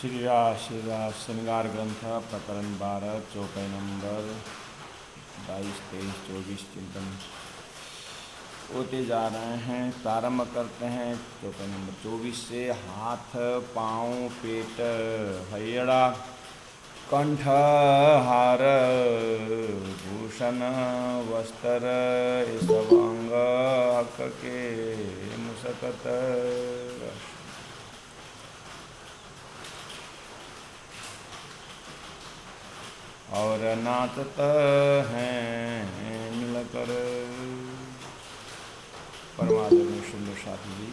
श्रीराज श्रृंगार ग्रंथ प्रकरण 12 चौपाई नंबर 22, 23, 24 चिंतन होते जा रहे हैं। प्रारंभ करते हैं चौपाई नंबर 24 से। हाथ, पाँव, पेट, हयड़ा, कंठ, हार, भूषण, वस्त्र, ये सब अंग हक के मुसकत और नाचत हैं मिलकर। परमादरणीय सुंदर साथी जी,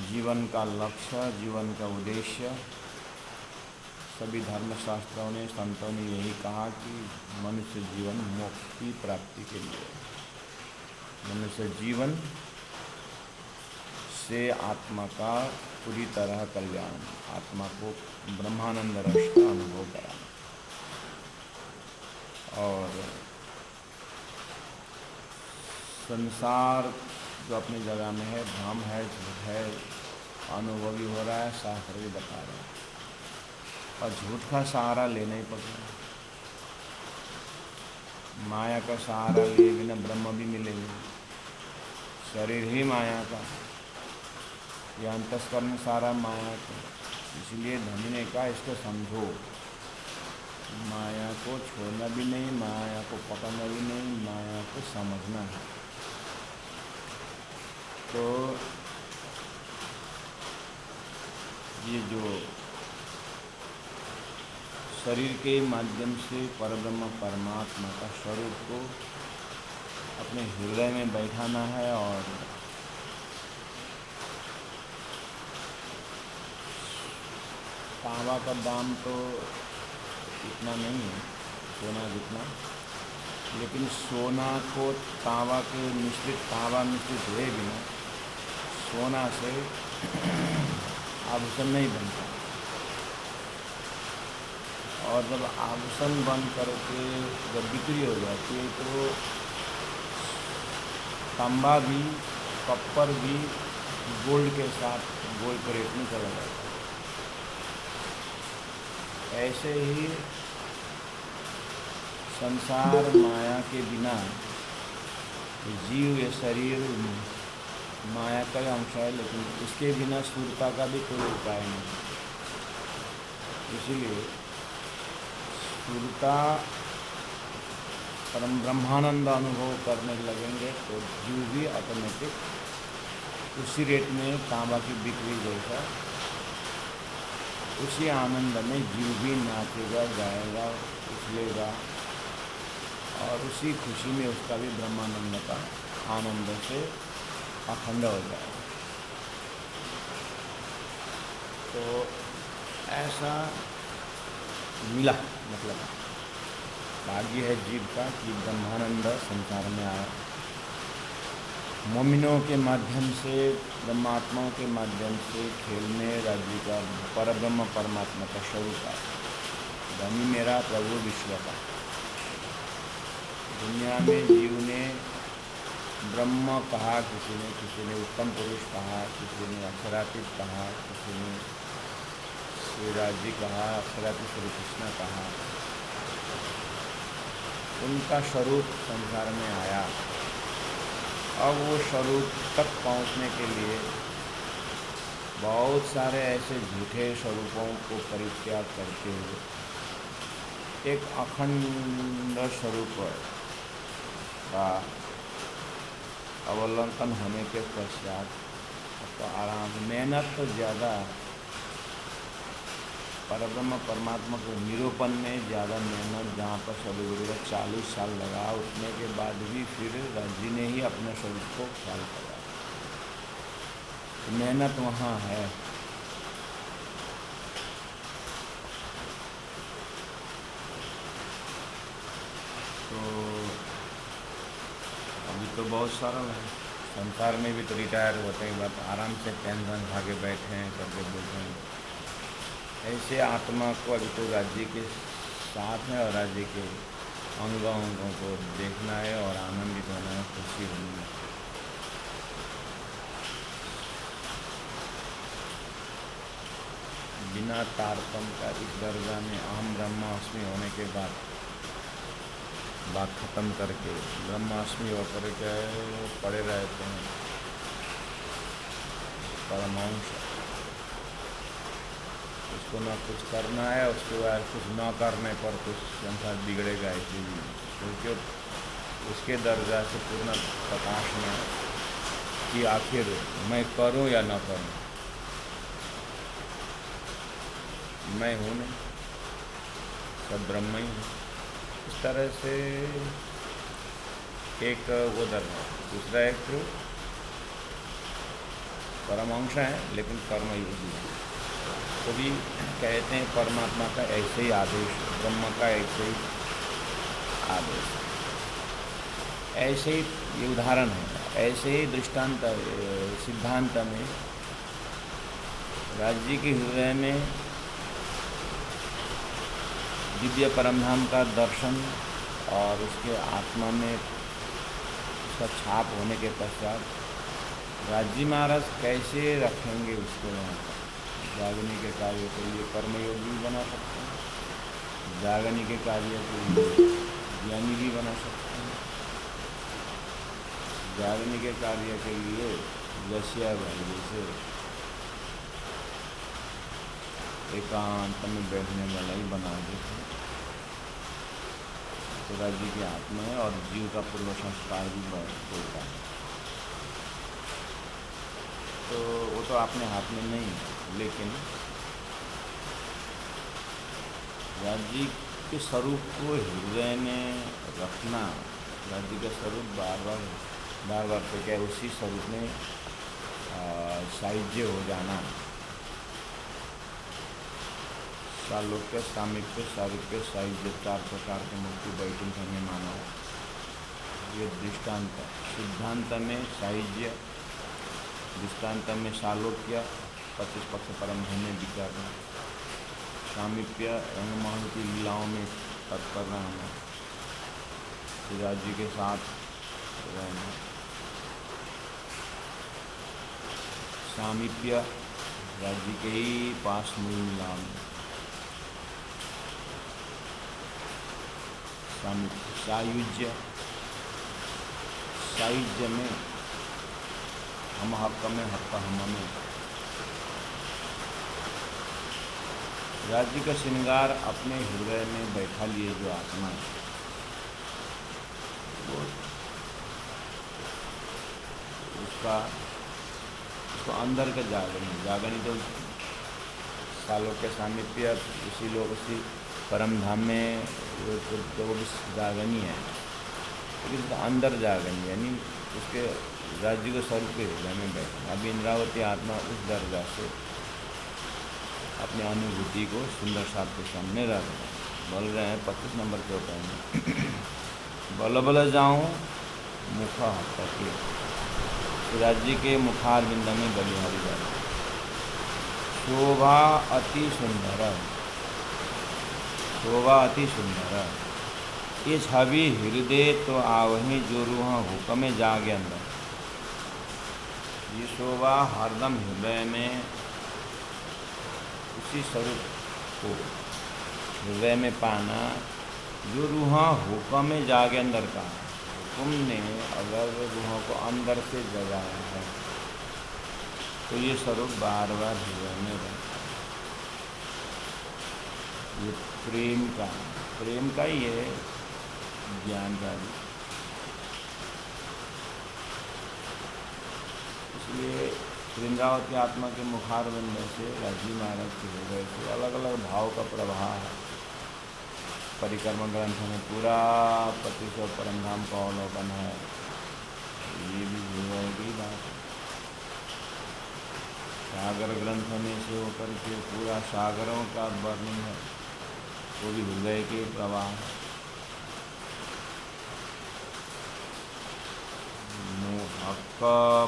जीवन का लक्ष्य, जीवन का उद्देश्य, सभी धर्मशास्त्रों ने, संतों ने यही कहा कि मनुष्य जीवन मोक्ष की प्राप्ति के लिए, मनुष्य जीवन से आत्मा का पूरी तरह कल्याण, आत्मा को ब्रह्मानंद रस का अनुभव कराना। और संसार जो अपनी जगह में है, भ्रम है, झूठ है, अनुभवी हो रहा है, शास्त्र भी बता रहे हैं। और झूठ का सहारा लेना ही पड़ रहा है। माया का सहारा लिए बिना ब्रह्म भी मिलेंगे। शरीर ही माया का, यह अंतस्करण सारा माया का। इसलिए धनी ने कहा इसको समझो, माया को छोड़ना भी नहीं, माया को पकड़ना भी नहीं, माया को समझना है। तो ये जो शरीर के माध्यम से परब्रह्म परमात्मा का स्वरूप को अपने हृदय में बैठाना है। और तांबा का दाम तो इतना नहीं है सोना जितना, लेकिन सोना को तांबा के मिश्रित, तांबा मिश्रित हुए बिना सोना से आभूषण नहीं बनता। और जब आभूषण बन करके जब बिक्री हो जाती है तो तांबा भी, कॉपर भी गोल्ड के साथ गोल्ड के रेट में चला जाता है। ऐसे ही संसार माया के बिना, जीव, ये शरीर माया का अंश है, लेकिन इसके बिना स्थूलता का भी कोई उपाय नहीं। इसीलिए स्थूलता परम ब्रह्मानंद अनुभव करने लगेंगे तो जीव भी ऑटोमेटिक उसी रेट में तांबा की बिक्री जैसा, उसी आनंद में जीव भी नाचेगा, गाएगा, उछलेगा और उसी खुशी में उसका भी ब्रह्मानंद का आनंद से अखंड हो जाएगा। तो ऐसा मिला, मतलब भाग्य है जीव का कि ब्रह्मानंद संसार में आया। मोमिनों के माध्यम से, ब्रह्मात्माओं के माध्यम से खेलने राज्य का परब्रह्म परमात्मा का स्वरूप है। धनी मेरा प्रभु विश्व का। दुनिया में जीव ने ब्रह्म कहा, किसी ने उत्तम पुरुष कहा, किसी ने अक्षरातीत कहा, किसी ने श्रीराज जी कहा, अक्षरातीत श्री कृष्ण कहा। उनका स्वरूप संसार में आया। अब वो स्वरूप तक पहुंचने के लिए बहुत सारे ऐसे झूठे स्वरूपों को परित्याग करते हुए एक अखंड स्वरूप का अवलोकन होने के पश्चात तो आराम, मेहनत तो ज़्यादा, परब्रह्म परमात्मा को निरूपण में ज़्यादा मेहनत, जहाँ पर सदगुरु का 40 साल लगा, उठने के बाद भी फिर जी ने ही अपने स्वरूप को ख्याल करा। तो मेहनत वहाँ है। तो अभी तो बहुत सारा है संसार में भी, तो रिटायर होते के बाद आराम से पेंशन खा के बैठे हैं, करके बोलते हैं। ऐसे आत्मा को अभी तो राज्य के साथ है और राज्य के अंगों को देखना है और आनंदित होना है, खुशी होनी है। बिना तारतम्य का इस दर्जा में अहम ब्रह्मास्मि होने के बाद बात खत्म करके ब्रह्मास्मि होकर के पड़े रहते हैं परमांश। उसको ना कुछ करना है, उसके बाद कुछ ना करने पर कुछ संसार बिगड़ेगा इसलिए, क्योंकि उसके दर्जा से पूर्ण प्रकाश में कि आखिर मैं करूं या ना करूं, मैं हूँ नहीं, सब ब्रह्म ही है। इस तरह से एक वो दर्जा, दूसरा एक परमांश है लेकिन कर्मयोगी है, तो भी कहते हैं परमात्मा का ऐसे ही आदेश, ब्रह्म का ऐसे ही आदेश, ऐसे ही ये उदाहरण है। ऐसे ही दृष्टांत सिद्धांत में राज्य के हृदय में दिव्य परमधाम का दर्शन और उसके आत्मा में उसका छाप होने के पश्चात राज्य महाराज कैसे रखेंगे उसको यहाँ पर। जागने के कार्य के लिए कर्मयोगी भी बना सकते हैं, जागने के कार्य के लिए ज्ञानी भी बना सकते हैं, जागने के कार्य के लिए लसिया भाई जैसे एकांत में बैठने वाला ही बना देते हैं। तो राज्य की आत्मा है और जीव का पूर्व संस्कार भी होता है, तो वो तो अपने हाथ में नहीं है। लेकिन राज्य के स्वरूप को हृदय में रखना, राज्य का स्वरूप बार बार तो क्या उसी स्वरूप में साहिज्य हो जाना, सालोक्य, सामीप्य, सारूप्य, साहिज्य, 4 प्रकार के मुक्ति बैकुंठ में माना। ये दृष्टांत सिद्धांत में साहिज्य, दृष्टांत में सालोक्य, 25 पक्ष परम धन में विचारना, सामीप्य रंगमोहन की लीलाओं में तत्पर रहना, राज्य के साथ रहना, सामीप्य राज्य के ही पास मूल मिलाना, सायुज्य, सायुज्य में हम हक्क में हक्क हम में, राज्य का श्रृंगार अपने हृदय में बैठा लिए जो आत्मा है वो उसको अंदर का जागनी तो सालों के सामीप्य उसी लोग उसी परम धाम में तो वो भी जागनी है, लेकिन उसका अंदर जागनी यानी उसके राज्य के स्वरूप के हृदय में बैठा। अभी इंद्रावती आत्मा उस दर्जा से अपनी अनुभूति को सुंदर साथ के सामने रख बोल रहे हैं 25 नंबर के ऊपर में बल बल जाऊँ मुख हत्या राज्य के मुखार बिंद में बलिहारी जाए, शोभा अति सुंदर, शोभा अति सुंदर, ये छवि हृदय तो आवही जो रूह हुक्म जागे अंदर। ये शोभा हरदम हृदय में उसी स्वरूप को हृदय में पाना जो रूह हुक्म जागे अंदर का। हुक्म ने अगर रूह को अंदर से जगाया है तो ये स्वरूप बार बार हृदय में रहता है। ये प्रेम का ही है, ज्ञान का भी। इसलिए वृंदावती आत्मा के मुखार बंद से राजीव महाराज के हृदय से अलग अलग भाव का प्रवाह है। परिक्रम ग्रंथ में पूरा 25 परमधाम का अवलोकन है, ये भी हृदय की बात है। सागर ग्रंथ में से होकर के पूरा सागरों का वर्णन है, वो भी हृदय के प्रवाह है।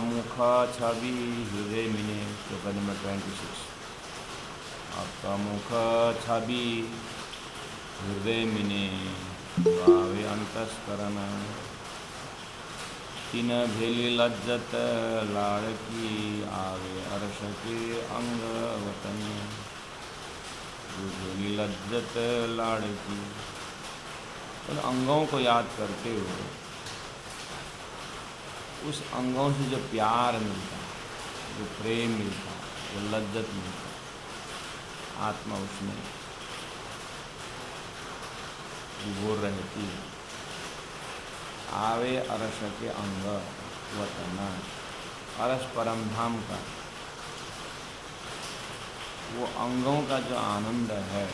मुख छवि हृदय मिने श्लोक नंबर 26। आपका मुख छवि हृदय मिने भावे अंतस्करण, तीन भेली लज्जत लाड़की आवे अर्श के अंग वतन। जो लज्जत लाड़की, उन अंगों को याद करते हुए उस अंगों से जो प्यार मिलता, जो प्रेम मिलता, जो लज्जत मिलता, आत्मा उसमें विभोर रहती है। आवे अरस के अंग वतना, अरस परम धाम का वो अंगों का जो आनंद है,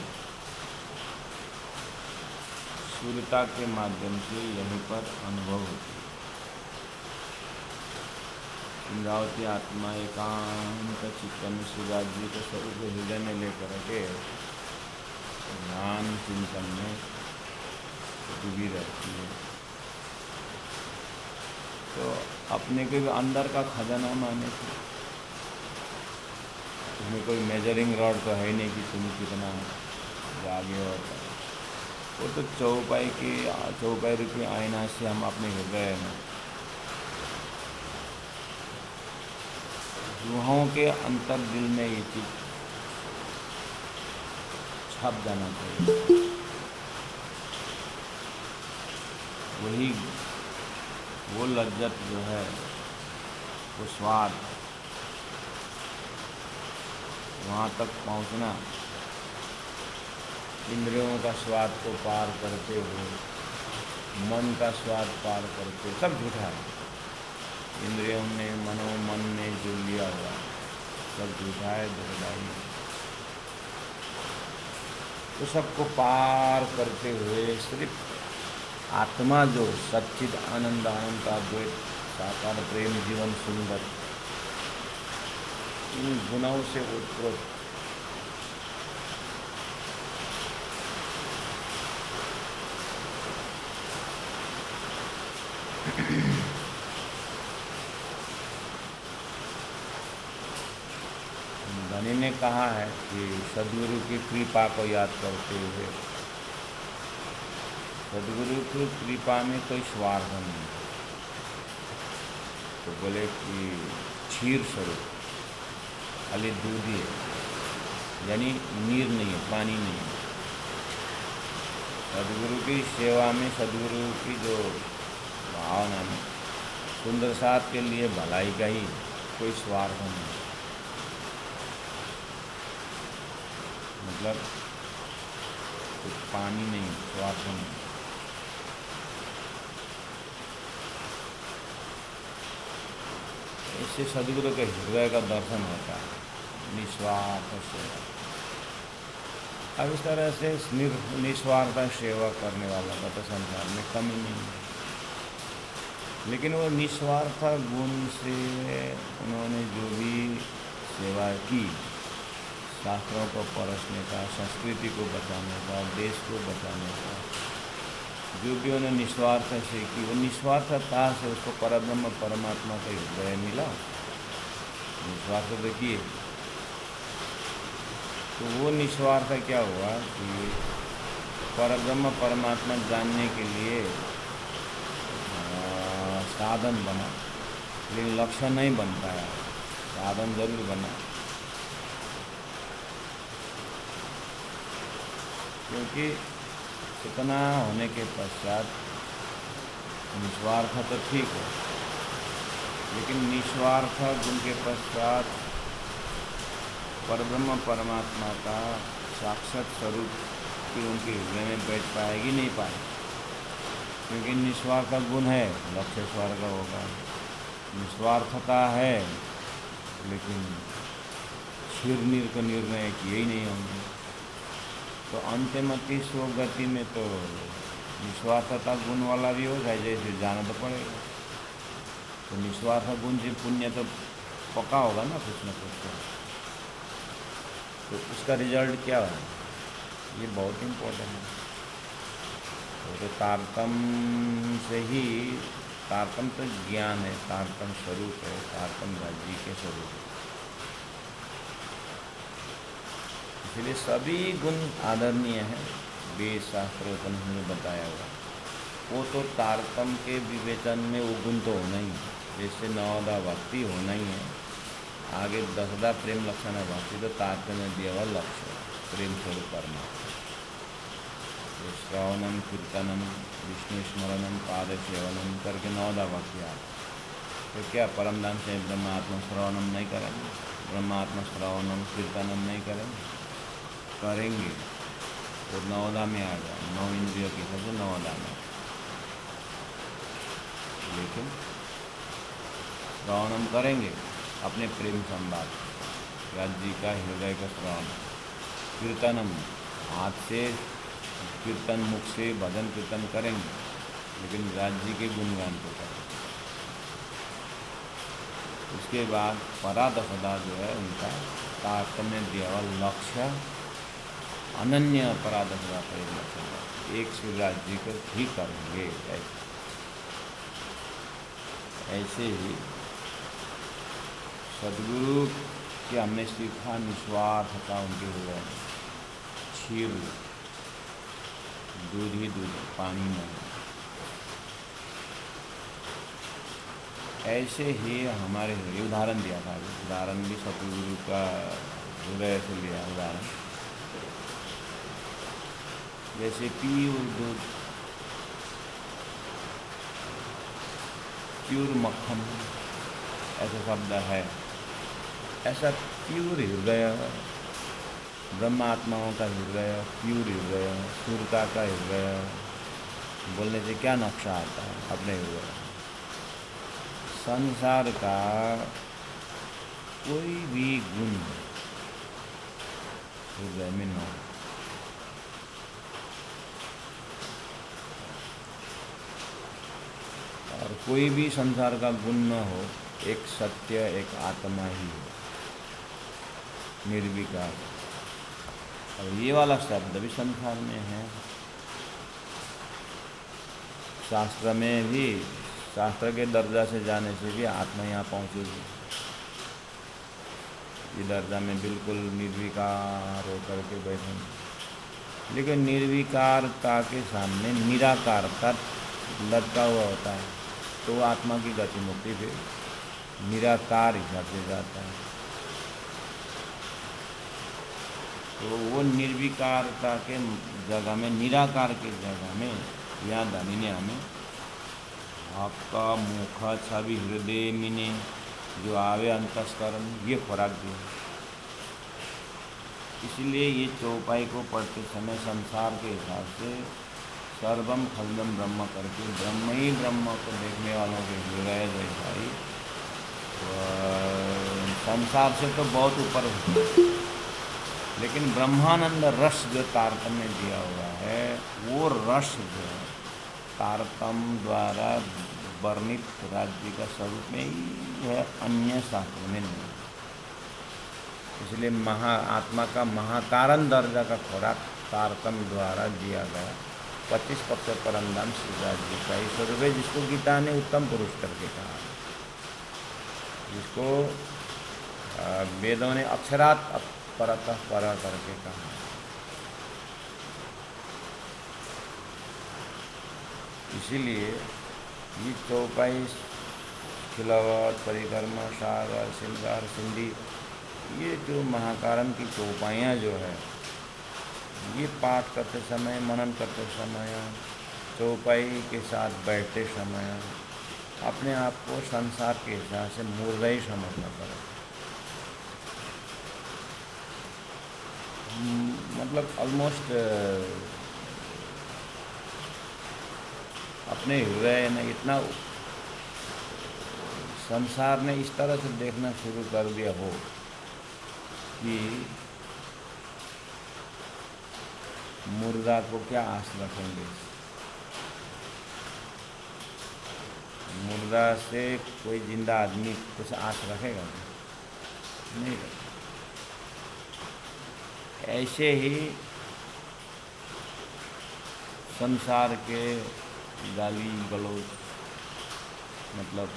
सूर्यता के माध्यम से यहीं पर अनुभव होती है। इंद्रावती आत्मा एकांत चित्तन शिवराज जी के स्वरूप हृदय में लेकर के ध्यान चिंतन में डूबी रहती है। तो अपने के अंदर का खजाना माने थे, उसमें कोई मेजरिंग रॉड तो है नहीं कि तुम कितना जागे हो। वो तो चौपाई रूपी आईना से हम अपने हृदय में रूहों के अंतर दिल में ये चीज छप जाना चाहिए। वही वो लज्जत जो है, वो स्वाद, वहाँ तक पहुँचना, इंद्रियों का स्वाद को पार करते हुए, मन का स्वाद पार करते, सब झूठा है। इंद्रियों ने मन ने जो लिया हुआ सब झूठा है, दुर्दाई। तो सबको पार करते हुए सिर्फ आत्मा जो सच्चिद आनंद अनंत अद्वैत साकार प्रेम जीवन सुंदर, इन गुणों से उत्प्रोत धनी ने कहा है कि सदगुरु की कृपा को याद करते हुए, सदगुरु की कृपा में कोई स्वार्थ नहीं। तो बोले कि क्षीर स्वरूप खाली दूध ही है, यानी नीर नहीं है, पानी नहीं है। सदगुरु की सेवा में, सदगुरु की जो भावना में सुंदर साथ के लिए भलाई का ही कोई स्वार्थ नहीं। मतलब कुछ पानी नहीं, स्वार्थ नहीं। इससे सदगुरु के हृदय का दर्शन होता है, निस्वार्थ सेवा। अब इस तरह से निस्वार्थ सेवा करने वाला का तो संसार में कमी नहीं है। लेकिन वो निस्वार्थ गुण से उन्होंने जो भी सेवा की, शास्त्रों को परसने का, संस्कृति को बचाने का, देश को बचाने का, जो भी उन्होंने निस्वार्थ से की, वो निस्वार्थता से उसको परब्रह्म परमात्मा का हृदय मिला। निस्वार्थ देखिए, तो वो निस्वार्थ क्या हुआ कि परब्रह्म परमात्मा जानने के लिए साधन बना, लेकिन लक्ष्य नहीं बन पाया। साधन जरूर बना, क्योंकि इतना होने के पश्चात निस्वार्थ तो ठीक है, लेकिन निस्वार्थ गुण के पश्चात परब्रह्म परमात्मा का साक्षात स्वरूप की उनके हृदय में बैठ पाएगी, नहीं पाएगी। क्योंकि निस्वार्थ गुण है, लक्ष्य स्वर्ग होगा। निस्वार्थता है, लेकिन क्षीर को निर्णय किए ही नहीं होंगे। तो अंतिमति स्वगति में तो निस्वार्थता गुण वाला भी हो जाए, जैसे जाना तो पड़ेगा। तो निस्वार्थ गुण से पुण्य तो पक्का होगा ना कुछ न कुछ। तो उसका रिजल्ट क्या है, ये बहुत इम्पोर्टेंट है। तो तारतम्य से ही, तारतम्य तो ज्ञान है, तारतम्य स्वरूप है, तारतम्य राज्य के स्वरूप है। इसलिए सभी गुण आदरणीय हैं, वेद शास्त्रों में बताया हुआ। वो तो तारतम्य के विवेचन में वो गुण तो होना ही है, जैसे 9 भक्ति होना ही है, आगे 10 प्रेम लक्षण भक्ति तो तारतम्य दिया हुआ लक्ष्य। प्रेम स्वरूप परमात्मा। तो श्रवणम कीर्तनम विष्णु स्मरणम पाद सेवनम करके 9 वाक्य। तो क्या परमधाम से ब्रह्मात्मा श्रवणम नहीं करेंगे? ब्रह्मात्मा श्रवणम कीर्तनम नहीं करेंगे? करेंगे तो 9 में आ गया। 9 इंद्रियों की सबसे 9 में। लेकिन श्रवणम करेंगे अपने प्रेम संवाद, राज्य का हृदय का श्रवण। कीर्तनम हाथ से कीर्तन, मुख से भजन कीर्तन करेंगे, लेकिन राज्य के गुणगान को करेंगे। उसके बाद परादशदा जो है उनका तारतम्य दिया हुआ लक्ष्य अनन्य परादशदा का एक लक्ष्य, एक श्री राज्य को ही करेंगे। ऐसे ही सदगुरु के हमने सीखा निस्वार्थ था उनके हुए, क्षीर दूध ही दूध, पानी नहीं। ऐसे ही हमारे उदाहरण दिया था, उदाहरण भी सतगुरु का हृदय से लिया उदाहरण। जैसे प्योर दूध, प्योर मक्खन ऐसा शब्द है, ऐसा प्योर हृदय, ब्रह्मात्माओं का हृदय, प्योर हृदय, सूर्यता का हृदय बोलने से क्या नक्शा आता है अपने हृदय। संसार का कोई भी गुण हृदय में न हो, और कोई भी संसार का गुण न हो, एक सत्य, एक आत्मा ही हो, निर्विकार। और ये वाला शब्द भी संसार में है। शास्त्र में भी, शास्त्र के दर्जा से जाने से भी आत्मा यहाँ पहुँचेगी। ये दर्जा में बिल्कुल निर्विकार होकर के बैठेंगे, लेकिन निर्विकारता के सामने निराकारता लटका हुआ होता है, तो आत्मा की गति मुक्ति फिर निराकार हिसाब से जाता है। तो वो निर्विकारता के जगह में, निराकार के जगह में यहाँ धनी ने हमें आपका मुख छवि हृदय मिने जो आवे अंतस्करण, ये खुराक दिया। इसलिए ये चौपाई को पढ़ते समय संसार के हिसाब से सर्वम खलदम ब्रह्म करके ब्रह्म ही ब्रह्म को देखने वालों के हृदय जैसा ही संसार से तो बहुत ऊपर होता, लेकिन ब्रह्मानंद रस जो तारतम्य दिया हुआ है, वो रस जो है तारतम्य द्वारा वर्णित राज्य का स्वरूप में ही है, अन्य शास्त्र में नहीं। इसलिए आत्मा का महाकारण दर्जा का खुराक तारतम्य द्वारा दिया गया 25 पक्ष परमधाम श्री राज्य का ही स्वरूप है, जिसको गीता ने उत्तम पुरुष करके कहा, जिसको वेदों ने अक्षरात परतः पर करके कहा। इसीलिए ये चौपाई, खिलावट, परिक्रमा, सागर, श्रृंगार, सिंधी, ये जो महाकारण की चौपाइयाँ जो है, ये पाठ करते समय, मनन करते समय, चौपाई के साथ बैठते समय अपने आप को संसार के हिसाब से मुर्दा समझना पड़ेगा। मतलब ऑलमोस्ट अपने हृदय ने इतना संसार ने इस तरह से देखना शुरू कर दिया हो कि मुर्दा को क्या आस रखेंगे। मुर्दा से कोई जिंदा आदमी कुछ आस रखेगा नहीं। ऐसे ही संसार के गाली गलौज, मतलब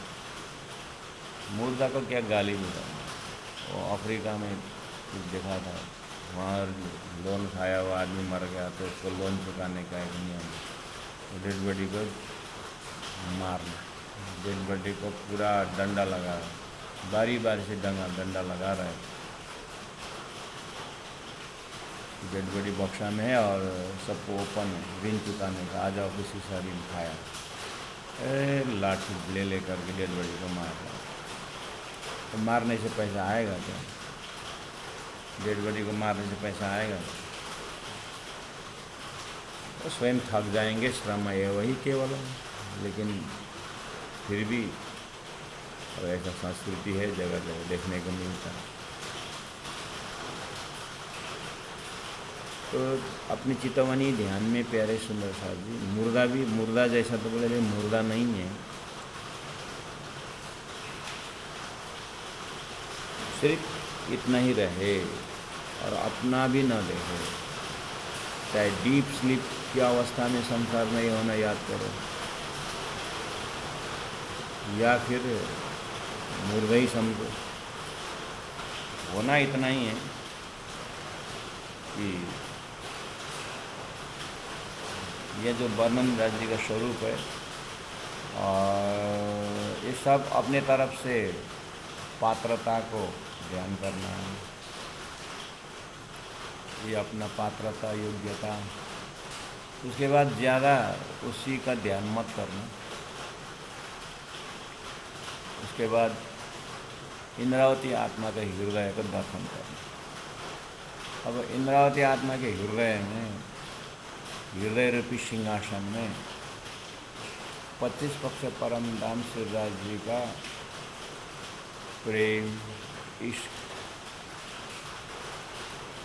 मुर्दा को क्या गाली मिला। वो अफ्रीका में कुछ देखा था, वहाँ लोन खाया हुआ आदमी मर गया तो उसको लोन चुकाने का एक नियम, डेड बॉडी को मारना, डेड बॉडी को पूरा डंडा लगा, बारी बारी से डंडा लगा रहे। डेड बॉडी बक्सा में है और सबको ओपन है, ऋण चुकाने का, आ जाओ किसी से ऋण खाया। लाठी ले लेकर के डेड बॉडी को मार रहा। तो मारने से पैसा आएगा क्या? डेड बॉडी को मारने से पैसा आएगा? तो स्वयं थक जाएंगे, श्रम है वही केवल है। लेकिन फिर भी और ऐसा संस्कृति है, जगह जगह देखने को मिलता है। तो अपनी चितवनी ध्यान में प्यारे सुंदर साहब जी, मुर्दा भी मुर्दा जैसा तो बोले, मुर्दा नहीं है, सिर्फ इतना ही रहे और अपना भी न देखे। चाहे डीप स्लीप की अवस्था में संसार नहीं होना याद करो, या फिर मुर्दा ही समझो, होना इतना ही है कि यह जो वर्णन राज्य का स्वरूप है, और ये सब अपने तरफ से पात्रता को ध्यान करना है। ये अपना पात्रता, योग्यता, उसके बाद ज़्यादा उसी का ध्यान मत करना। उसके बाद इंद्रावती आत्मा के हृदय का दर्शन करना। अब इंद्रावती आत्मा के हृदय में, हृदय रूपी सिंहासन में 25 पक्ष परम धाम शिवराज जी का प्रेम, इश्क,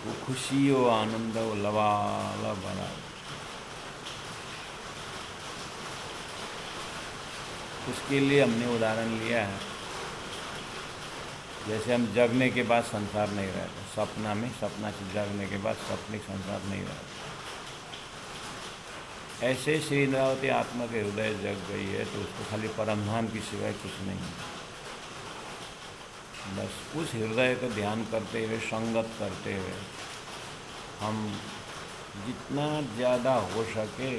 वो खुशी, वो आनंद, वो लबालब बना। उसके लिए हमने उदाहरण लिया है, जैसे हम जगने के बाद संसार नहीं रहता, सपना में, सपना से जगने के बाद सपने संसार नहीं रहता, ऐसे श्री इंद्रावती आत्मा के हृदय जग गई है तो उसको खाली परमधाम की सिवाय कुछ नहीं है। बस उस हृदय का ध्यान करते हुए, संगत करते हुए हम जितना ज़्यादा हो सके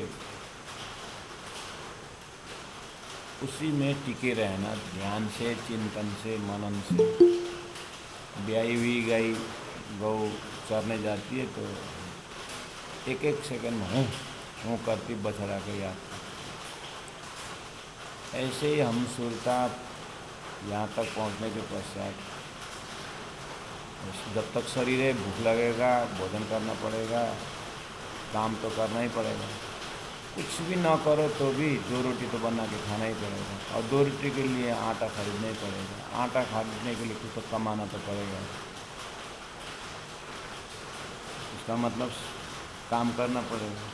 उसी में टिके रहना, ध्यान से, चिंतन से, मनन से। ब्याई हुई गाय गौ चरने जाती है तो एक एक सेकंड में हूँ करती बछड़ा के याद। ऐसे ही हम सुरता यहाँ तक पहुँचने के पश्चात, जब तक शरीर है, भूख लगेगा, भोजन करना पड़ेगा, काम तो करना ही पड़ेगा। कुछ भी ना करो तो भी 2 रोटी तो बना के खाना ही पड़ेगा, और 2 रोटी के लिए आटा खरीदना ही पड़ेगा। आटा खरीदने के लिए कुछ तो कमाना तो पड़ेगा। इसका मतलब काम करना पड़ेगा।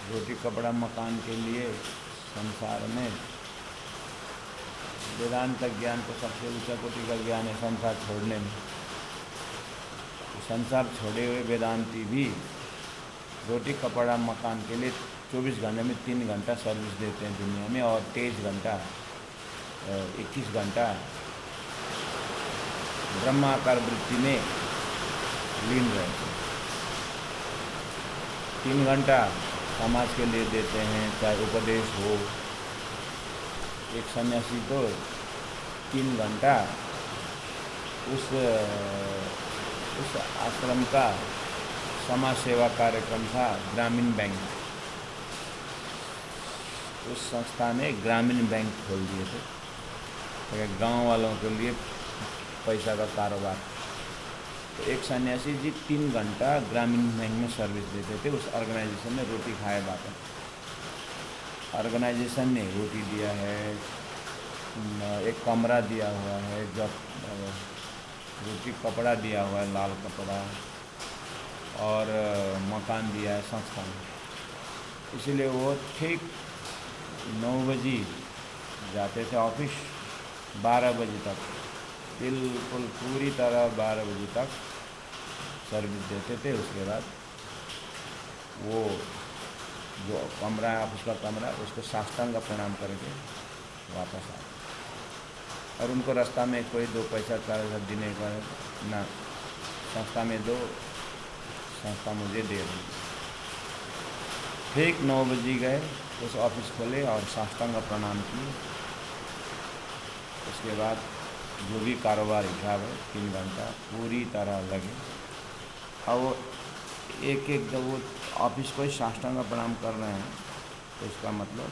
रोटी कपड़ा मकान के लिए संसार में वेदांत ज्ञान को सबसे ऊंचा कोटि का ज्ञान है संसार छोड़ने में। संसार छोड़े हुए वेदांती भी रोटी कपड़ा मकान के लिए 24 घंटे में 3 घंटा सर्विस देते हैं दुनिया में, और 23 घंटा 21 घंटा ब्रह्माकार वृत्ति में लीन रहते हैं। 3 घंटा समाज के लिए देते हैं, चाहे उपदेश हो। एक सन्यासी तो 3 घंटा उस आश्रम का समाज सेवा कार्यक्रम था, ग्रामीण बैंक। उस संस्था ने ग्रामीण बैंक खोल दिए थे, गांव वालों के लिए पैसा का कारोबार। तो एक सन्यासी जी 3 घंटा ग्रामीण बैंक में सर्विस देते थे। उस ऑर्गेनाइजेशन ने रोटी खाए बातें, ऑर्गेनाइजेशन ने रोटी दिया है, एक कमरा दिया हुआ है, जब रोटी कपड़ा दिया हुआ है, लाल कपड़ा, और मकान दिया है संस्था ने। इसलिए वो ठीक 9 बजे जाते थे ऑफिस, 12 बजे तक, बिल्कुल पूरी तरह 12 बजे तक सर्विस देते थे। उसके बाद वो जो कमरा है, ऑफिस का कमरा, उसको साष्टांग प्रणाम करके वापस आए। और उनको रास्ता में कोई 2 पैसा 4 देने का ना, संस्था में दो, संस्था मुझे दे दी। ठीक 9 बजे गए, उस ऑफिस खोले और साष्टांग प्रणाम किए। उसके बाद जो भी कारोबार हिसाब है 3 घंटा पूरी तरह लगे। और वो एक एक जब वो ऑफिस को ही साष्टांग प्रणाम कर रहे हैं तो इसका मतलब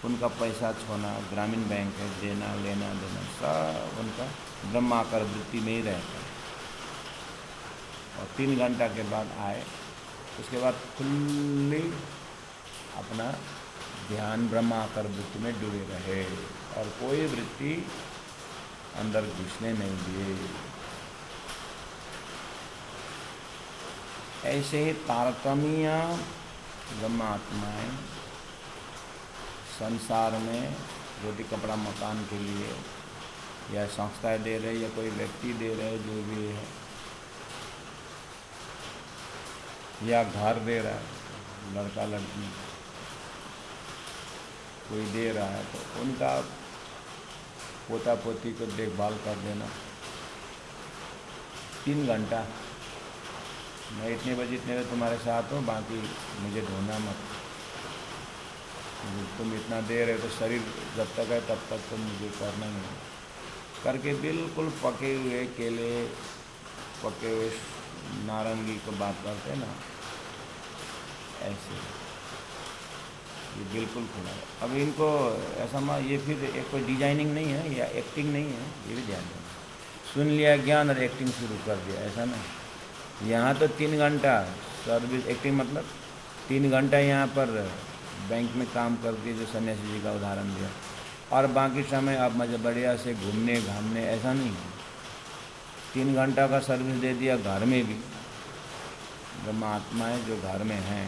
उनका पैसा छोना, ग्रामीण बैंक है, देना लेना देना सब उनका ब्रह्माकार वृत्ति में ही रहता है। और 3 घंटा के बाद आए, उसके बाद खुली अपना ध्यान ब्रह्माकार वृत्ति में डूबे रहे और कोई वृत्ति अंदर घुसने नहीं दिए। ऐसे ही तारतम्य ब्रह्मात्माएँ संसार में रोटी कपड़ा मकान के लिए या संस्थाएं दे रहे या कोई व्यक्ति दे रहे, जो भी है, या घर दे रहा है, लड़का लड़की कोई दे रहा है, तो उनका पोता पोती को देखभाल कर देना 3 घंटा। मैं इतने बजे तुम्हारे साथ हूँ, बाकी मुझे ढूंढना मत। तुम इतना दे रहे हो तो शरीर जब तक है तब तक तो मुझे करना ही है करके बिल्कुल पके हुए केले, पके हुए नारंगी को बात करते हैं ना, ऐसे ये बिल्कुल खुला है। अब इनको ऐसा ये फिर एक कोई डिजाइनिंग नहीं है या एक्टिंग नहीं है, ये भी ध्यान देना। सुन लिया ज्ञान और एक्टिंग शुरू कर दिया, ऐसा नहीं। यहाँ तो 3 घंटा सर्विस, एक्टिंग मतलब 3 घंटा यहाँ पर बैंक में काम करती है, जो सन्यासी जी का उदाहरण दिया, और बाकी समय आप मजे बढ़िया से घूमने घामने, ऐसा नहीं। 3 घंटा का सर्विस दे दिया घर में भी। ब्रह्मात्माएँ जो घर में हैं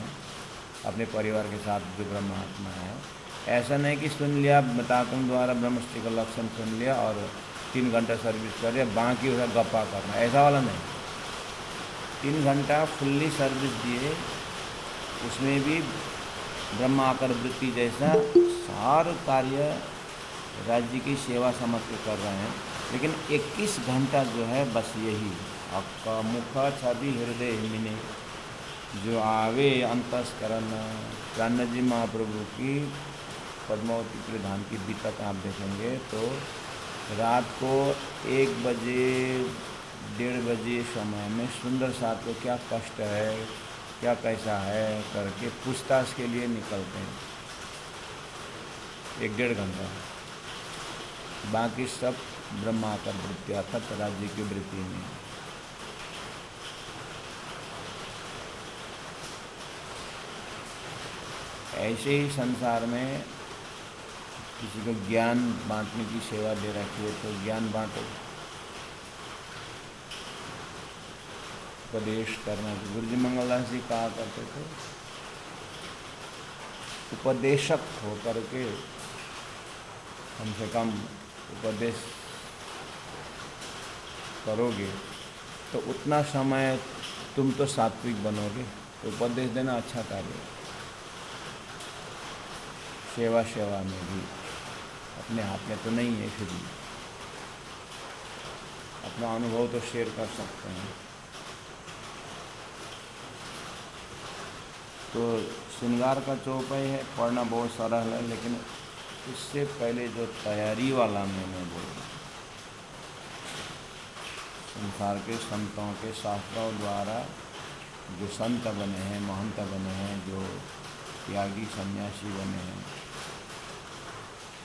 अपने परिवार के साथ, जो ब्रह्मात्मा है, ऐसा नहीं कि सुन लिया बतातुम द्वारा ब्रह्मश्री का लक्षण सुन लिया और 3 घंटा सर्विस कर दिया, बाकी उसका गप्पा करना, ऐसा वाला नहीं। 3 घंटा फुल्ली सर्विस दिए, उसमें भी ब्रह्माकार वृत्ति जैसा सार कार्य राज्य की सेवा समझ के कर रहे हैं। लेकिन 21 घंटा जो है बस यही आपका मुख छवि हृदय मिने जो आवे अंतस्करण। प्राण जी महाप्रभु की पद्मावती प्रधान की बीतक आप देखेंगे तो रात को 1 बजे 1:30 बजे समय में सुंदर साथ को क्या कष्ट है, क्या कैसा है करके पूछताछ के लिए निकलते हैं 1-1.5 घंटा। बाकी सब ब्रह्माकार वृत्ति अर्थात राज्य की वृत्ति में। ऐसे ही संसार में किसी को ज्ञान बांटने की सेवा दे रखी है तो ज्ञान बांटो, उपदेश करना। गुरु जी मंगलदास जी कहा करते थे, उपदेशक होकर के कम से कम उपदेश करोगे तो उतना समय तुम तो सात्विक बनोगे। तो उपदेश देना अच्छा कार्य है। सेवा में भी अपने हाथ में तो नहीं है, फिर भी अपना अनुभव तो शेयर कर सकते हैं। तो श्रृंगार का चौपाई है, पढ़ना बहुत सारा है, लेकिन इससे पहले जो तैयारी वाला मैंने बोला, संसार के संतों के शास्त्रों द्वारा जो संत बने हैं, महंत बने हैं, जो त्यागी सन्यासी बने हैं,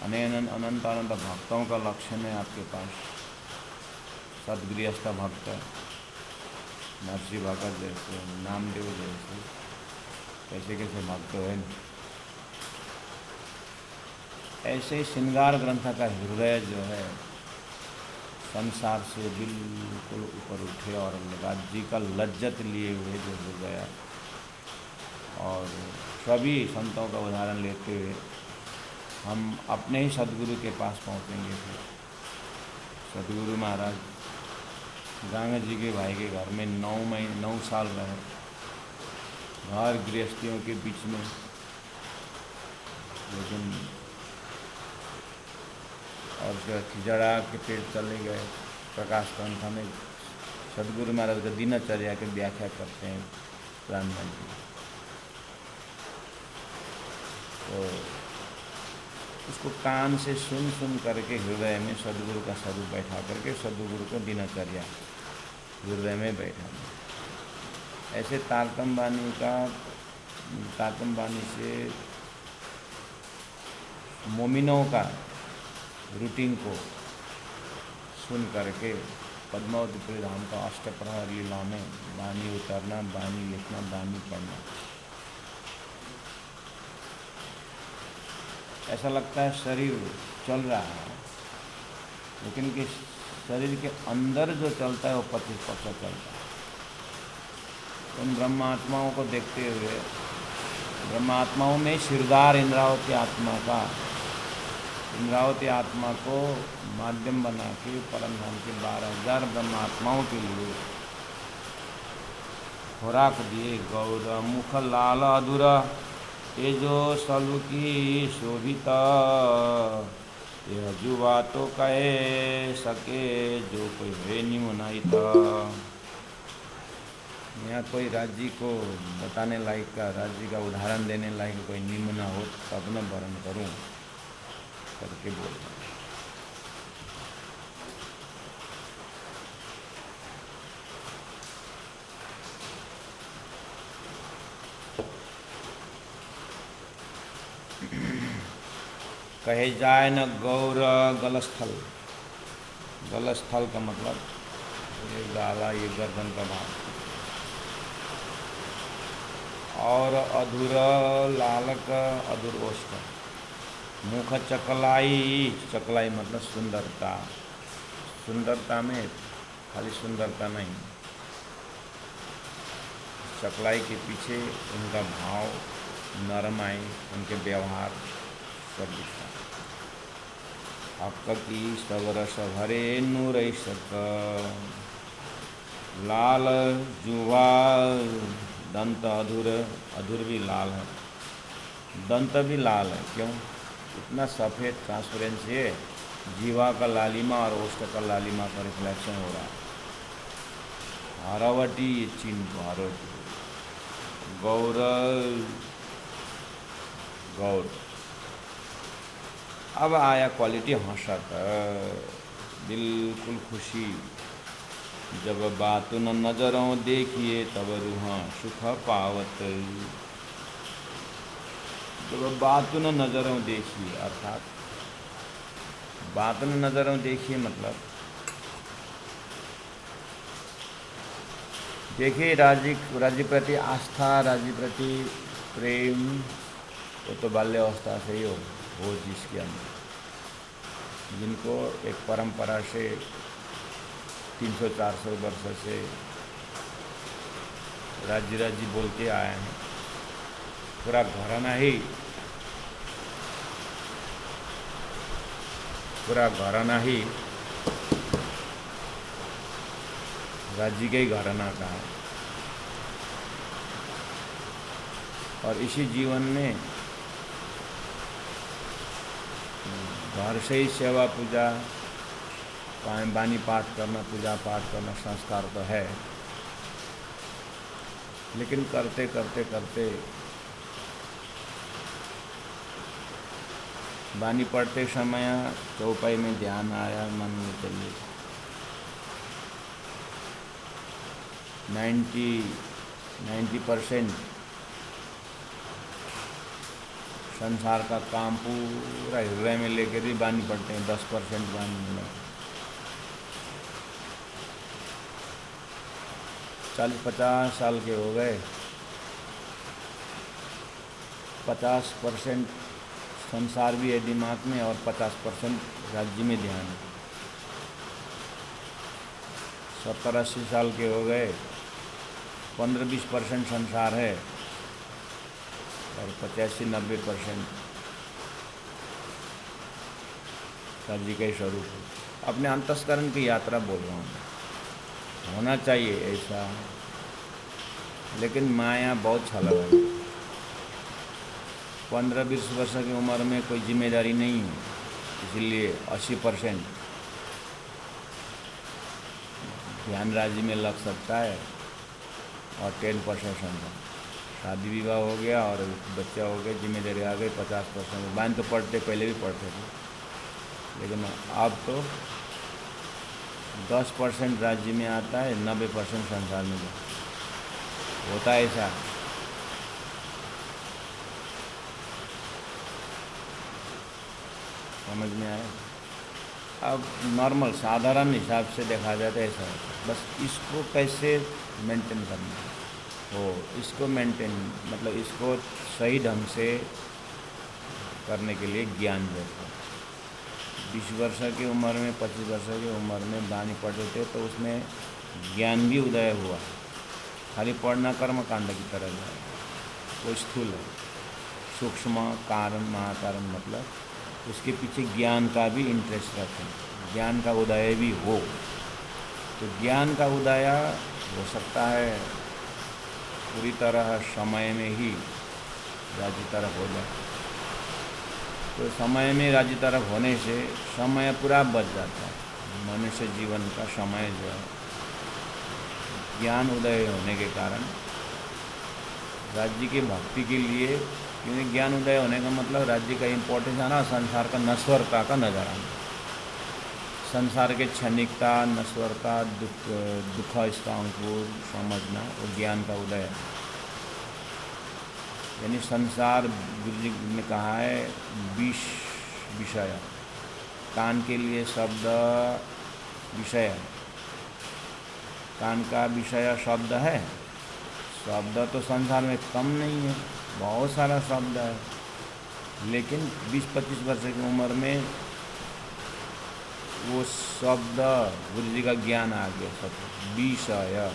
अनंत अनंत भक्तों का लक्षण है आपके पास। सदगृहस्थ भक्त, नरसिंह भगत जैसे, नामदेव जैसे, कैसे कैसे भक्त है। ऐसे ही श्रृंगार ग्रंथ का हृदय जो है संसार से बिल्कुल ऊपर उठे और राज्य का लज्जत लिए हुए जो हृदय, और सभी संतों का उदाहरण लेते हुए हम अपने ही सदगुरु के पास पहुँचेंगे। फिर सदगुरु महाराज गांगा जी के भाई के घर में 9 साल रहे, घर गृहस्थियों के बीच में, लेकिन और जड़ा के पेट चले गए। प्रकाश कंठ में सदगुरु महाराज का दिनचर्या की व्याख्या करते हैं प्राणनाथ जी। तो उसको कान से सुन सुन करके हृदय में सदगुरु का स्वरूप बैठा करके सदगुरु को दिनचर्या हृदय में बैठा। ऐसे तारतम बानी से मोमिनों का रूटीन को सुन करके पद्मावती धाम का अष्टप्रहर लीला में बानी उतरना, बानी लिखना, बानी पढ़ना, ऐसा लगता है शरीर चल रहा है, लेकिन कि शरीर के अंदर जो चलता है वो 25% चलता है। उन ब्रह्मात्माओं को देखते हुए, ब्रह्मात्माओं में सिरदार इंद्रावती आत्मा को माध्यम बना के परमधाम के 12,000 ब्रह्मात्माओं के लिए खुराक दिए। गौर मुख लाल अधुर तेजो सलुकी शोभिता, यह जुवा तो कहे सके जो कोई है निमुनाइता। यहाँ कोई राज्य को बताने लायक का, राज्य का उदाहरण देने लायक कोई निमुना हो तब न वर्ण करूं करके बोल रहा। कहे जाए न गौर गलस्थल। गलस्थल का मतलब ये गाला, ये गर्दन का भाग। और अधूर लालक, अधूर ओष्ठ। मुख चकलाई, चकलाई मतलब सुंदरता। सुंदरता में खाली सुंदरता नहीं, चकलाई के पीछे उनका भाव, नरमाई, उनके व्यवहार सब दिखता। आपका की सवरस भरे नूर सक, लाल जुवा दंत अधूर, अधूर भी लाल है, दंत भी लाल है। क्यों? इतना सफ़ेद ट्रांसपेरेंसी है, जीवा का लालिमा और ओष्ठ का लालिमा का रिफ्लेक्शन हो रहा है। हारावटी ये चिन्ह हारावटी। गौर गौर। अब आया क्वालिटी हंसत, बिल्कुल खुशी। जब बात न नजरों देखिए तब रूहां सुख पावत। जब बात न नजरों देखिए, अर्थात बात न नजरों देखिए मतलब देखिए राज्य प्रति आस्था, राज्य प्रति प्रेम, वो तो बाल्यावस्था से ही हो जिसके अंदर, जिनको एक परंपरा से 300-400 वर्ष से राज्य बोल के आए हैं। पूरा घराना ही राज्य के ही घराना का है। और इसी जीवन में घर से ही सेवा पूजा, बानी पाठ करना, पूजा पाठ करना संस्कार तो है, लेकिन करते करते करते बानी पढ़ते समय चौपाई में ध्यान आया, मन में चलिए 90% संसार का काम पूरा हृदय में लेकर भी बानी पढ़ते हैं, 10% बानी में। 40-50 साल के हो गए, 50% संसार भी है दिमाग में और 50% राज्य में ध्यान है। 70-80 साल के हो गए, 15-20% संसार है और 85-90% राज्य का ही स्वरूप है। अपने अंतस्करण की यात्रा बोल रहा हूँ, होना चाहिए ऐसा, लेकिन माया बहुत छलक है। 15-20 वर्ष की उम्र में कोई जिम्मेदारी नहीं है, इसलिए 80% ध्यान राज्य में लग सकता है और 10% संसार। शादी विवाह हो गया और बच्चा हो गया, जिम्मेदारी आ गई, 50%। बाइन तो पढ़ते, पहले भी पढ़ते थे, लेकिन अब तो 10% राज्य में आता है, 90% संसार में होता है ऐसा। समझ में आया? अब नॉर्मल साधारण हिसाब से देखा जाए तो ऐसा है, बस इसको कैसे मेंटेन करना है, हो इसको मेंटेन मतलब इसको सही ढंग से करने के लिए ज्ञान रहता है। 20 वर्ष की उम्र में, 25 वर्ष की उम्र में वाणी पढ़े थे तो उसमें ज्ञान भी उदय हुआ। खाली पढ़ना कर्म कांड की तरह है, वो स्थूल है। सूक्ष्म कारण महाकारण मतलब उसके पीछे ज्ञान का भी इंटरेस्ट रखें, ज्ञान का उदय भी हो। तो ज्ञान का उदय हो सकता है पूरी तरह समय में ही राज्य तरफ हो जाए। तो समय में राज्य तरफ होने से समय पूरा बच जाता है। मनुष्य जीवन का समय जो है ज्ञान उदय होने के कारण राज्य की भक्ति के लिए, क्योंकि ज्ञान उदय होने का मतलब राज्य का इम्पोर्टेंस है ना, संसार का नश्वरता का नजर आना, संसार के क्षणिकता, नश्वरता, दुख इसका अंकुर समझना, वो ज्ञान का उदय है। यानी संसार, गुरु जी ने कहा है 20 विषय, कान के लिए शब्द विषय है, कान का विषय शब्द है। शब्द तो संसार में कम नहीं है, बहुत सारा शब्द है, लेकिन 20-25 वर्ष की उम्र में वो शब्द, गुरु जी का ज्ञान आ गया। सब विषय,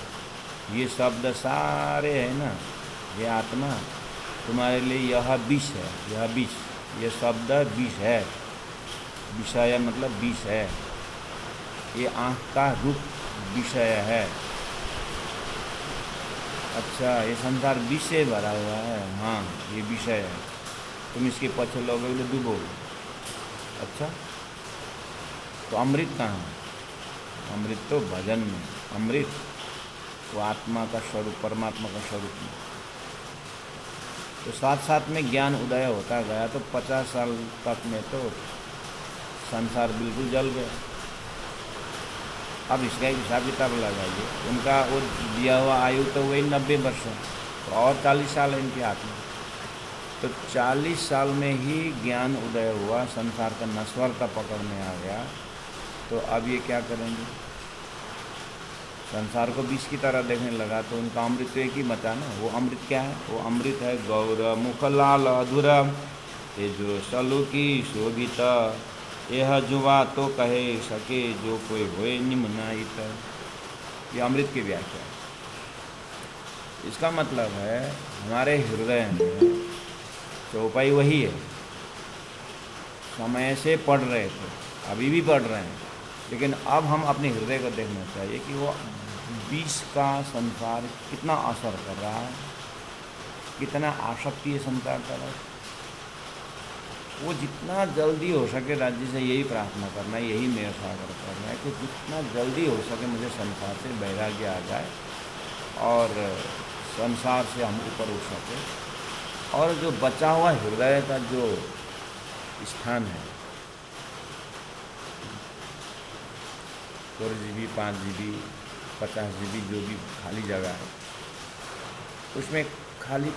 ये शब्द सारे है ना, ये आत्मा तुम्हारे लिए यह विष है, यह विष, ये शब्द विष है। विषय मतलब विष है, ये आँख का रूप विषय है। अच्छा, ये संसार विष से भरा हुआ है, हाँ ये विषय है, तुम इसके पीछे लोगे तो डूबोगे। अच्छा, तो अमृत कहाँ है? अमृत तो भजन में, अमृत वो आत्मा का स्वरूप, परमात्मा का स्वरूप में। तो साथ साथ में ज्ञान उदय होता गया, तो 50 साल तक में तो संसार बिल्कुल जल गया। अब इसका एक हिसाब किताब लगाइए, उनका वो दिया हुआ आयु तो वही 90 वर्ष है, तो और 40 साल है इनके हाथ में। तो 40 साल में ही ज्ञान उदय हुआ, संसार का नश्वरता पकड़ में आ गया। तो अब ये क्या करेंगे? संसार को विष की तरह देखने लगा, तो उनका अमृत तो एक ही बचा ना। वो अमृत क्या है? वो अमृत है गौर मुख लाल अधूरा, ये जो सलू की शोभित, यह जुवा तो कहे सके जो कोई होए निम्नायित। ये अमृत की व्याख्या है। इसका मतलब है हमारे हृदय में चौपाई वही है, समय से पढ़ रहे थे, अभी भी पढ़ रहे हैं, लेकिन अब हम अपने हृदय को देखना चाहिए कि वो विष का संसार कितना असर कर रहा है, कितना आसक्ति है संसार तरफ। वो जितना जल्दी हो सके, राज्य से यही प्रार्थना करना है, यही मेरा सागर करना है कि जितना जल्दी हो सके मुझे संसार से वैराग्य आ जाए और संसार से हम ऊपर उठ सके। और जो बचा हुआ हृदय का जो स्थान है, 4 GB, 5 GB, 50 GB जो भी खाली जगह है, उसमें खाली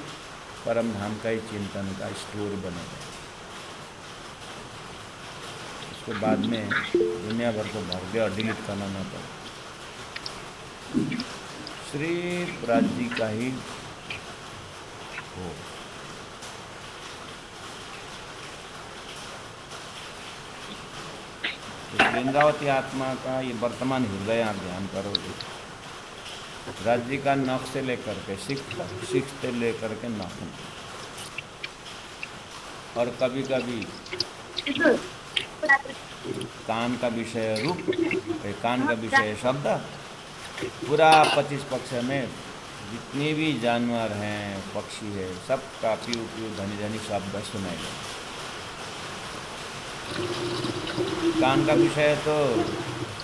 परम धाम का ही चिंतन का स्टोर बनेगा। उसके बाद में दुनिया भर को भर दे और डिलीट करना ना पड़े, सिर्फ राज्य का ही हो। वृंदावती आत्मा का ये वर्तमान हृदय आप ध्यान करोगे, राज्य का नख से लेकर के सिख से लेकर के नाखून, और कभी कभी कान का विषय रूप, कान का विषय शब्द, पूरा 25 पक्ष में जितने भी जानवर हैं, पक्षी है, सब का पीऊ पीऊ धनी धनी शब्द सुनाएगा। कान का विषय तो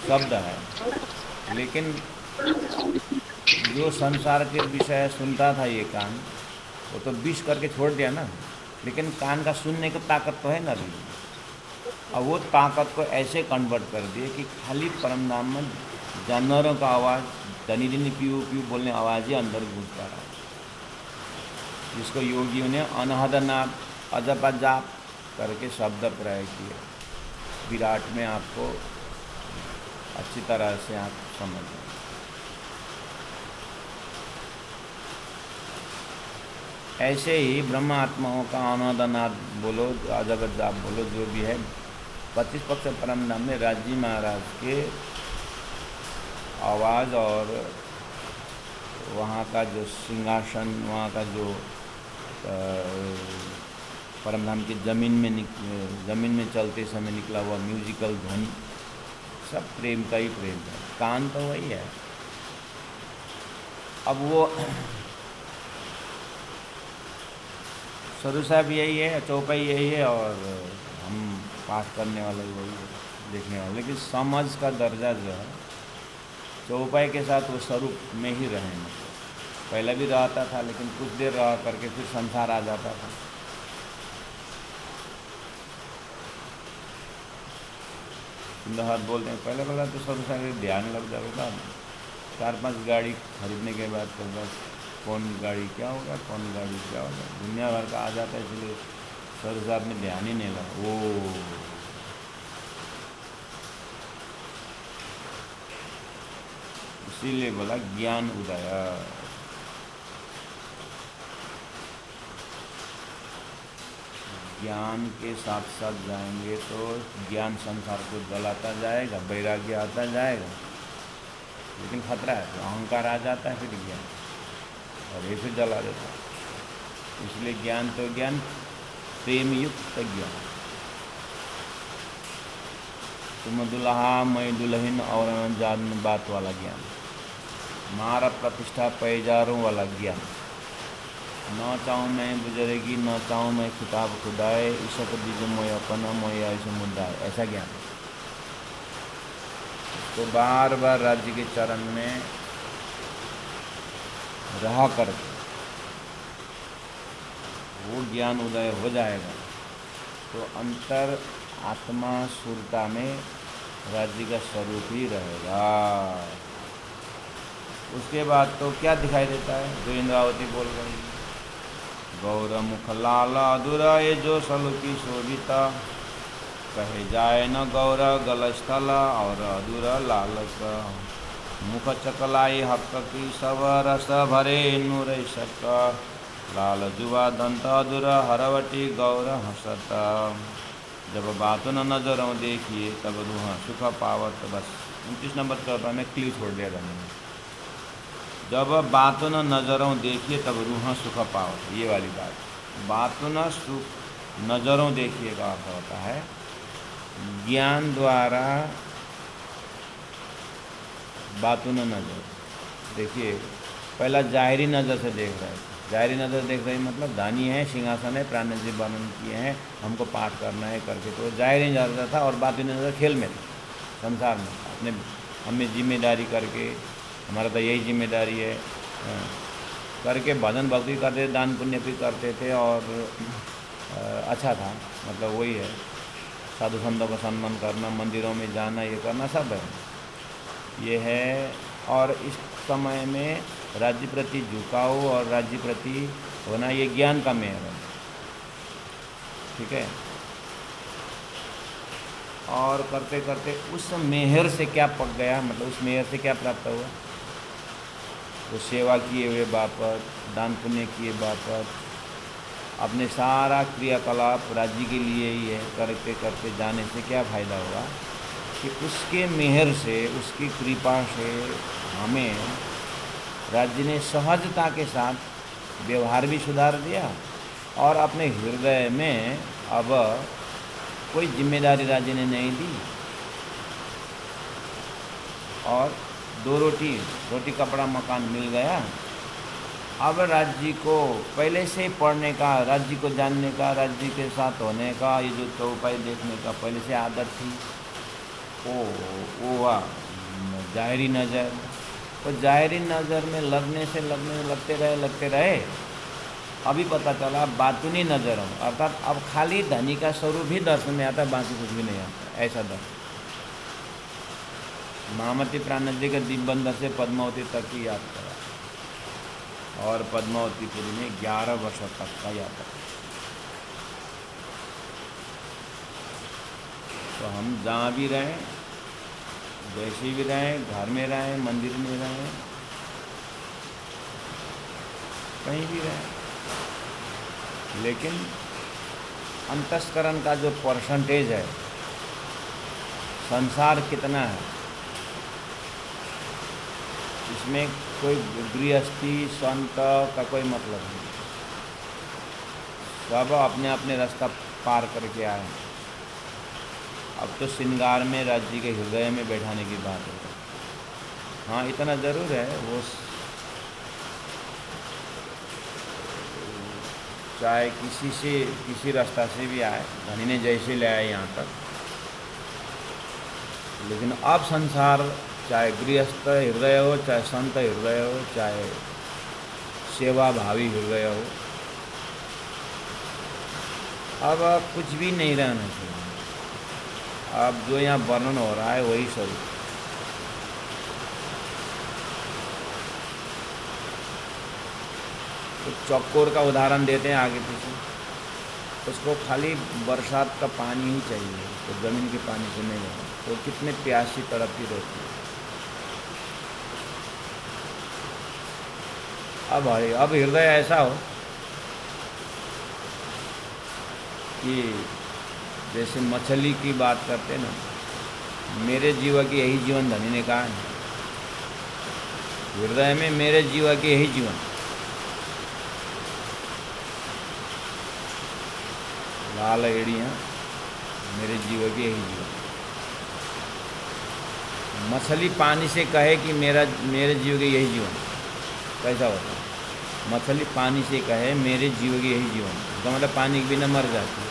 शब्द है, लेकिन जो संसार के विषय सुनता था ये कान, वो तो विष करके छोड़ दिया ना, लेकिन कान का सुनने की ताकत तो है ना अभी। अब वो ताकत को ऐसे कन्वर्ट कर दिए कि खाली परम धाम में जानवरों का आवाज़, धनी धनी पीऊ पीऊ बोलने आवाज़ ही अंदर घुस पा रहा है, जिसको योगियों ने अनहदनाद अजप अजाप करके शब्द प्रयोग किए। विराट में आपको अच्छी तरह से आप समझ लें। ऐसे ही ब्रह्म आत्माओं का अनहदनाद बोलो, अजप अजाप बोलो, जो भी है 25 पक्ष परम धाम में राजी महाराज के आवाज़ और वहाँ का जो सिंहासन, वहाँ का जो परमधाम की ज़मीन में चलते समय निकला हुआ म्यूजिकल ध्वनि, सब प्रेम का ही प्रेम है। कान तो वही है। अब वो सदु साहब यही है, चौपाई यही है, और हम पाठ करने वाले वही है, देखने वाले। लेकिन समझ का दर्जा जो है चौपाई के साथ वो स्वरूप में ही रहेंगे। पहले भी रहता था, लेकिन कुछ देर रह करके फिर संसार आ जाता था। सुंदर बोलते हैं पहले तो सब सारे ध्यान लग जाता था। 4-5 गाड़ी खरीदने के बाद तो बस कौन गाड़ी क्या होगा, कौन गाड़ी क्या होगा, दुनिया भर का आ जाता है। इसलिए सर साहब में ध्यान ही नहीं लगा। वो इसीलिए बोला ज्ञान उदया। ज्ञान के साथ साथ जाएंगे तो ज्ञान संसार को जलाता जाएगा, वैराग्य आता जाएगा, लेकिन खतरा है, तो अहंकार आ जाता है फिर ज्ञान, और ये फिर जला देता है। इसलिए ज्ञान तो ज्ञान, प्रेम युक्त ज्ञान। तुम दुल्हा मैं दुल्हन और जान बात वाला ज्ञान, मारा प्रतिष्ठा पैजारों वाला ज्ञान, न चाहूँ मैं बुजरेगी, न चाहूँ मैं खिताब खुदाए, ईशक दीजिए मोय अपना मोय ऐसे मुद्दा है, ऐसा ज्ञान। तो बार बार राज्य के चरण में रह कर वो ज्ञान उदय हो जाएगा, तो अंतर आत्मा सुरता में राज्य का स्वरूप ही रहेगा। उसके बाद तो क्या दिखाई देता है, जो इंद्रावती बोल रही, गौर मुख लाल अधुराए जो सलुकी शोभिता, कहे जाए न गौर गलस्थल और अधूरा लाल का, मुख चकलाई हक की सब रस भरे नूर सक, लाल जुआ दंत अधुर हरवटी गौर हसत, जब बातों न नजरों देखिए तब रूह सुख पावत। बस 29 नंबर चौथा में क्लू छोड़ दिया था मैंने, जब बातों न नजरों देखिए तब रूह सुख पावत। ये वाली बात, बातों न सुख नजरों देखिए का अर्थ होता है ज्ञान द्वारा बातों न नजर देखिए। पहला जाहिरी नज़र से देख रहे थे, जाहिरी नज़र देख रहे मतलब दानी है, सिंहासन है, प्राण जी वर्णन किए हैं, हमको पाठ करना है करके, तो जाहिरी नज़र था। और बातों नज़र खेल में था, संसार में अपने हमें जिम्मेदारी करके, हमारा तो यही जिम्मेदारी है करके भजन भक्ति करते, दान पुण्य भी करते थे, और अच्छा था। मतलब वही है, साधु संतों का सम्मान करना, मंदिरों में जाना, ये करना सब है, ये है। और इस समय में राज्य प्रति झुकाव और राज्य प्रति होना, ये ज्ञान का मेहर है, ठीक है। और करते करते उस मेहर से क्या पक गया, मतलब उस मेहर से क्या प्राप्त हुआ, तो सेवा किए हुए बापत, दान पुण्य किए बापत, अपने सारा क्रियाकलाप राज्य के लिए ही है, करते करते जाने से क्या फ़ायदा होगा कि उसके मेहर से, उसकी कृपा से हमें राज्य ने सहजता के साथ व्यवहार भी सुधार दिया, और अपने हृदय में अब कोई जिम्मेदारी राज्य ने नहीं दी, और 2 रोटी कपड़ा मकान मिल गया। अब राज्य को पहले से ही पढ़ने का, राज्य को जानने का, राज्य के साथ होने का, ये जो चौपाई देखने का पहले से आदत थी, वो हुआ जाहिरी नज़र। तो जाहिरी नज़र में लगने से लगते रहे, अभी पता चला बातुनी नजरों, अर्थात अब खाली धनी का स्वरूप ही दर्शन में आता है, बाकी कुछ भी नहीं आता, ऐसा दर्शन। महामती प्राणजी के दिग्बंधर से पद्मावती तक की यात्रा, और पद्मावतीपुरी में 11 वर्ष तक का यात्रा। तो हम जहाँ भी रहें, जैसे भी रहें, घर में रहें, मंदिर में रहें, कहीं भी रहें, लेकिन अंतस्करण का जो परसेंटेज है, संसार कितना है, इसमें कोई गृहस्थी संत का कोई मतलब नहीं, सब अपने अपने रास्ता पार करके आए। अब तो श्रृंगार में राज्य के हृदय में बैठाने की बात है। हाँ, इतना ज़रूर है, वो चाहे किसी रास्ता से भी आए, धनी ने जैसे ले आए यहाँ तक, लेकिन अब संसार चाहे गृहस्थ हृदय हो, चाहे संत हृदय हो, चाहे सेवा भावी हृदय हो, अब कुछ भी नहीं रहना चाहिए। अब जो यहाँ वर्णन हो रहा है वही स्वरूप। तो चौकोर का उदाहरण देते हैं आगे पीछे। उसको खाली बरसात का पानी ही चाहिए, तो ज़मीन के पानी से नहीं होगा, तो कितने प्यासी तड़पती रहती है। अब हृदय ऐसा हो कि जैसे मछली की बात करते ना, मेरे जीवा की यही जीवन, धनी ने कहा है, हृदय में मेरे जीवा की यही जीवन। लाल एड़ियाँ मेरे जीवा की यही जीवन। मछली पानी से कहे कि मेरे जीव के यही जीवन, कैसा होता है? मछली पानी से कहे मेरे जीव के यही जीवन, तो मतलब पानी के बिना मर जाती है।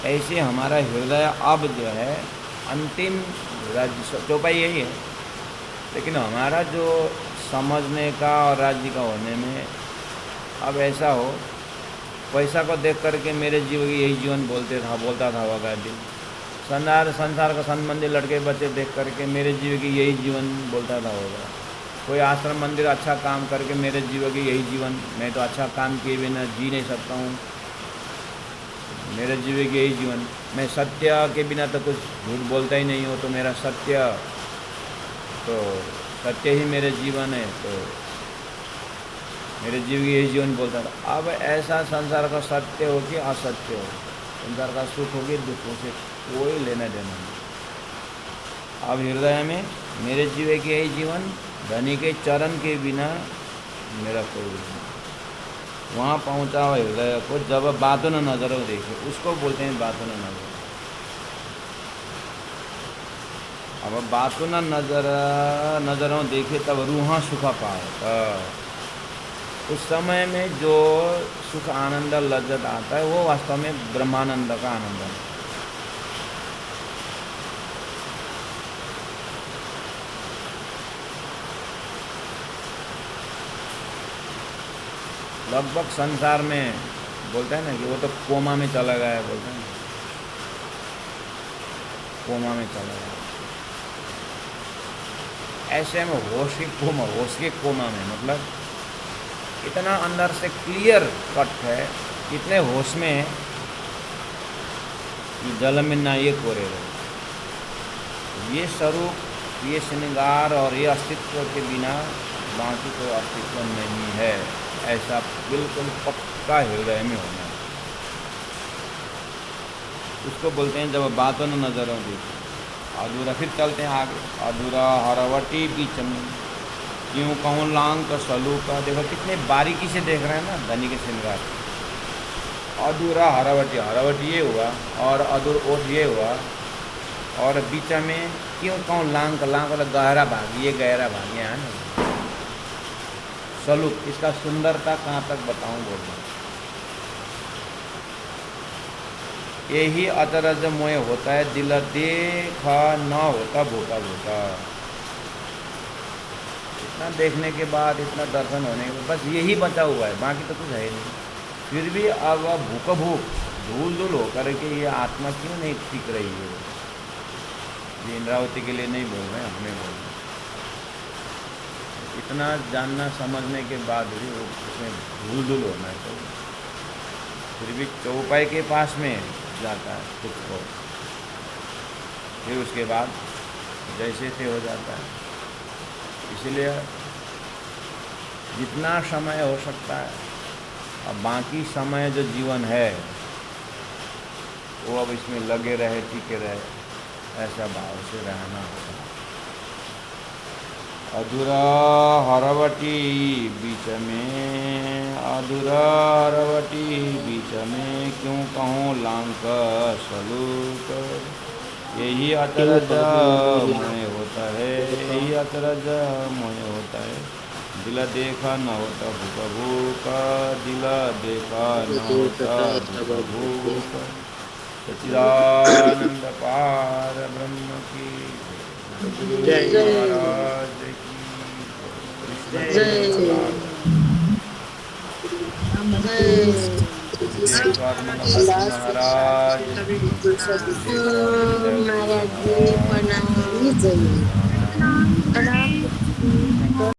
ऐसे हमारा हृदय अब जो है अंतिम राज्य चौपाई यही है, लेकिन हमारा जो समझने का और राज्य का होने में अब ऐसा हो, पैसा को देख करके मेरे जीव की यही जीवन बोलता था वगैरह दिन। संसार का संत मंदिर लड़के बच्चे देख करके मेरे जीव की यही जीवन बोलता था होगा। कोई आश्रम मंदिर अच्छा काम करके मेरे जीव की यही जीवन, मैं तो अच्छा काम किए बिना जी नहीं सकता हूँ, मेरे जीव की यही जीवन। मैं सत्य के बिना तो कुछ झूठ बोलता ही नहीं हूँ, तो मेरा सत्य ही मेरे जीवन है, तो मेरे जीव की यही जीवन बोलता था। अब ऐसा संसार का सत्य हो कि असत्य हो, संसार का सुख हो कि दुख हो, से कोई लेना देना नहीं। अब हृदय में मेरे जीव की यही जीवन, धनी के चरण के बिना मेरा कोई नहीं। वहाँ पहुँचा हुआ हृदय को जब बातों न नजरों देखे, उसको बोलते हैं बातों न नजर। अब बातों न नजरों देखे तब रूहां सुखा पाए। उस समय में जो सुख आनंद लज्जत आता है वो वास्तव में ब्रह्मानंद का आनंद है। लगभग संसार में बोलते हैं ना कि वो तो कोमा में चला गया है, बोलते हैं कोमा में चला गया। ऐसे में होश के कोमा में मतलब इतना अंदर से क्लियर कट है, इतने होश में है कि जल में ना ये कोरे रहे। ये स्वरूप, ये श्रृंगार और ये अस्तित्व के बिना बाकी कोई अस्तित्व नहीं है, ऐसा बिल्कुल पक्का हृदय में होना है। उसको बोलते हैं जब बातों न नजरों देखी। अधूरा, फिर चलते हैं आगे। अधूरा हरवटी बीच में क्यों कहूँ लांग का सलू का। देखो कितने बारीकी से देख रहे हैं ना धनी के श्रृंगार। अधूरा हरवटी ये हुआ, और अधूर ओठ ये हुआ, और बीच में क्यों कहूँ लांग का मतलब गहरा भाग, ये गहरा भाग यहाँ है ना। सलूक, इसका सुंदरता कहाँ तक बताऊँ बोल रहा हूँ। यही अचरज मोय होता है, दिल देखा न होता भूखा भूखा। इतना देखने के बाद, इतना दर्शन होने के बाद, बस यही बचा हुआ है, बाकी तो कुछ है ही नहीं। फिर भी अब भूख भूख धूल धूल होकर के ये आत्मा क्यों नहीं टिक रही है? ये इंद्रावती के लिए नहीं बोल रहे हैं, हमें बोल रहे हैं। इतना जानना समझने के बाद भी वो उसमें धूल धूल होना चाहिए। फिर भी चौपाई के पास में जाता है खुद को, फिर उसके बाद जैसे थे हो जाता है। इसलिए जितना समय हो सकता है, अब बाकी समय जो जीवन है वो अब इसमें लगे रहे, टिके रहे, ऐसा भाव से रहना होगा। अधूरा हरवटी बीच में, अधूरा हरवटी बीच में, क्यों कहूँ लांक सलूक। यही अचरज मोह होता है, यही अचरज मोह होता है। दिल देखा न होता भूख भूख, दिल देखा न होता भूख भूख। सच्चिदानंद पार ब्रह्म की गुरु महाराज की, कृष्ण महाराज, महाराज जी प्रणाम।